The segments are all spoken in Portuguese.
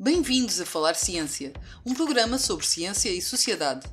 Bem-vindos a Falar Ciência, um programa sobre ciência e sociedade.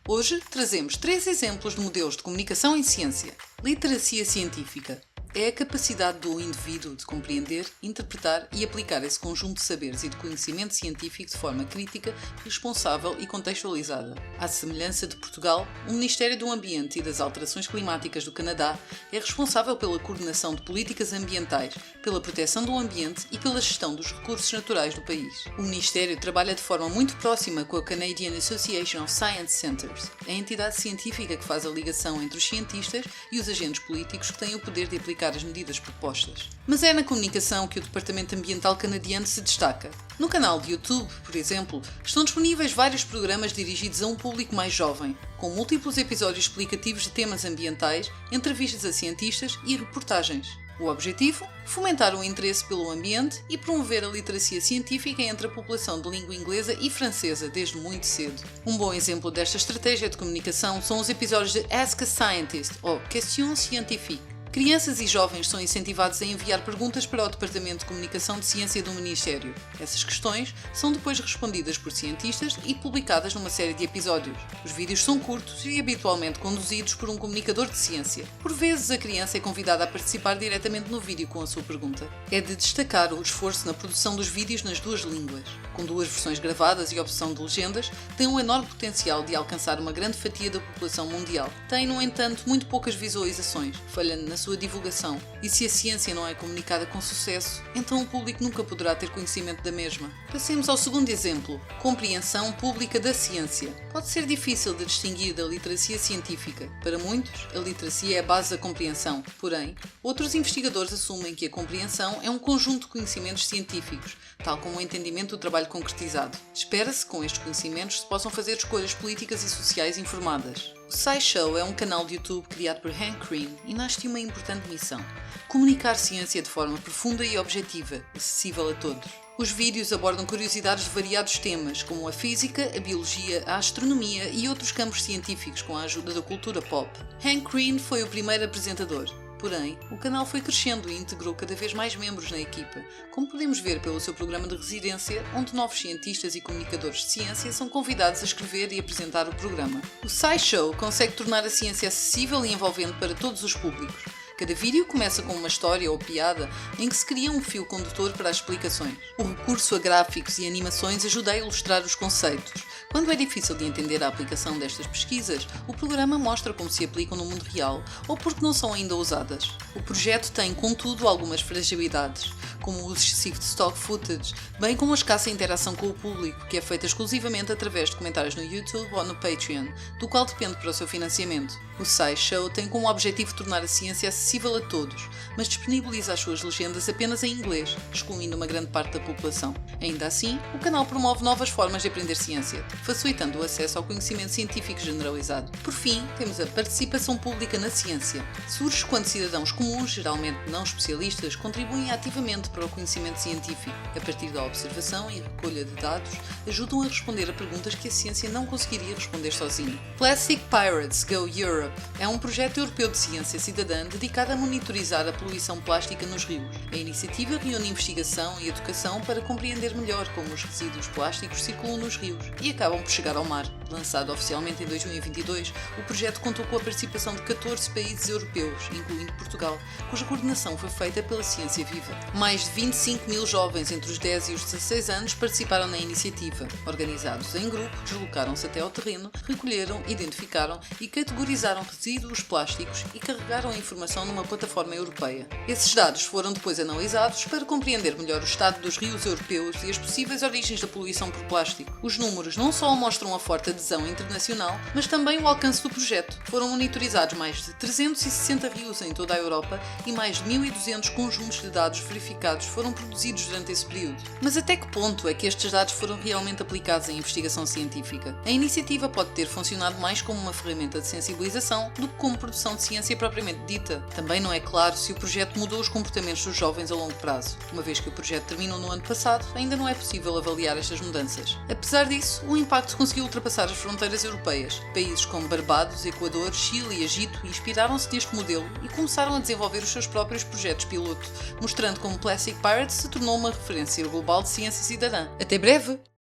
Hoje trazemos 3 exemplos de modelos de comunicação em ciência. Literacia científica é a capacidade do indivíduo de compreender, interpretar e aplicar esse conjunto de saberes e de conhecimento científico de forma crítica, responsável e contextualizada. À semelhança de Portugal, o Ministério do Ambiente e das Alterações Climáticas do Canadá é responsável pela coordenação de políticas ambientais, pela proteção do ambiente e pela gestão dos recursos naturais do país. O Ministério trabalha de forma muito próxima com a Canadian Association of Science Centers, a entidade científica que faz a ligação entre os cientistas e os agentes políticos que têm o poder de aplicar as medidas propostas. Mas é na comunicação que o Departamento Ambiental canadiano se destaca. No canal de YouTube, por exemplo, estão disponíveis vários programas dirigidos a um público mais jovem, com múltiplos episódios explicativos de temas ambientais, entrevistas a cientistas e reportagens. O objetivo? Fomentar o interesse pelo ambiente e promover a literacia científica entre a população de língua inglesa e francesa desde muito cedo. Um bom exemplo desta estratégia de comunicação são os episódios de Ask a Scientist ou Question Scientifique. Crianças e jovens são incentivados a enviar perguntas para o Departamento de Comunicação de Ciência do Ministério. Essas questões são depois respondidas por cientistas e publicadas numa série de episódios. Os vídeos são curtos e habitualmente conduzidos por um comunicador de ciência. Por vezes, a criança é convidada a participar diretamente no vídeo com a sua pergunta. É de destacar o esforço na produção dos vídeos nas 2 línguas. Com 2 versões gravadas e opção de legendas, tem um enorme potencial de alcançar uma grande fatia da população mundial. Tem, no entanto, muito poucas visualizações, falhando na sua divulgação. E se a ciência não é comunicada com sucesso, então o público nunca poderá ter conhecimento da mesma. Passemos ao segundo exemplo, compreensão pública da ciência. Pode ser difícil de distinguir da literacia científica. Para muitos, a literacia é a base da compreensão. Porém, outros investigadores assumem que a compreensão é um conjunto de conhecimentos científicos, tal como o entendimento do trabalho concretizado. Espera-se que com estes conhecimentos se possam fazer escolhas políticas e sociais informadas. O SciShow é um canal de YouTube criado por Hank Green e nasce de uma importante missão: comunicar ciência de forma profunda e objetiva, acessível a todos. Os vídeos abordam curiosidades de variados temas, como a física, a biologia, a astronomia e outros campos científicos com a ajuda da cultura pop. Hank Green foi o primeiro apresentador. Porém, o canal foi crescendo e integrou cada vez mais membros na equipa, como podemos ver pelo seu programa de residência, onde novos cientistas e comunicadores de ciência são convidados a escrever e apresentar o programa. O SciShow consegue tornar a ciência acessível e envolvente para todos os públicos. Cada vídeo começa com uma história ou piada em que se cria um fio condutor para as explicações. O recurso a gráficos e animações ajuda a ilustrar os conceitos. Quando é difícil de entender a aplicação destas pesquisas, o programa mostra como se aplicam no mundo real ou porque não são ainda usadas. O projeto tem, contudo, algumas fragilidades, como o uso excessivo de stock footage, bem como a escassa interação com o público, que é feita exclusivamente através de comentários no YouTube ou no Patreon, do qual depende para o seu financiamento. O SciShow tem como objetivo tornar a ciência acessível a todos, mas disponibiliza as suas legendas apenas em inglês, excluindo uma grande parte da população. Ainda assim, o canal promove novas formas de aprender ciência, facilitando o acesso ao conhecimento científico generalizado. Por fim, temos a participação pública na ciência. Surge quando cidadãos comuns, geralmente não especialistas, contribuem ativamente para o conhecimento científico. A partir da observação e recolha de dados, ajudam a responder a perguntas que a ciência não conseguiria responder sozinha. Plastic Pirates Go Europe é um projeto europeu de ciência cidadã dedicado a monitorizar a poluição plástica nos rios. A iniciativa reúne investigação e educação para compreender melhor como os resíduos plásticos circulam nos rios e acabam por chegar ao mar. Lançado oficialmente em 2022, o projeto contou com a participação de 14 países europeus, incluindo Portugal, cuja coordenação foi feita pela Ciência Viva. Mais de 25 mil jovens entre os 10 e os 16 anos participaram na iniciativa. Organizados em grupo, deslocaram-se até ao terreno, recolheram, identificaram e categorizaram resíduos plásticos e carregaram a informação numa plataforma europeia. Esses dados foram depois analisados para compreender melhor o estado dos rios europeus e as possíveis origens da poluição por plástico. Os números não só mostram a forte adesão internacional, mas também o alcance do projeto. Foram monitorizados mais de 360 rios em toda a Europa e mais de 1.200 conjuntos de dados verificados foram produzidos durante esse período. Mas até que ponto é que estes dados foram realmente aplicados em investigação científica? A iniciativa pode ter funcionado mais como uma ferramenta de sensibilização do que como produção de ciência propriamente dita. Também não é claro se o projeto mudou os comportamentos dos jovens a longo prazo. Uma vez que o projeto terminou no ano passado, ainda não é possível avaliar estas mudanças. Apesar disso, o impacto conseguiu ultrapassar as fronteiras europeias. Países como Barbados, Equador, Chile e Egito inspiraram-se neste modelo e começaram a desenvolver os seus próprios projetos piloto, mostrando como Plastic Jurassic Pirates se tornou uma referência global de ciência cidadã. Até breve!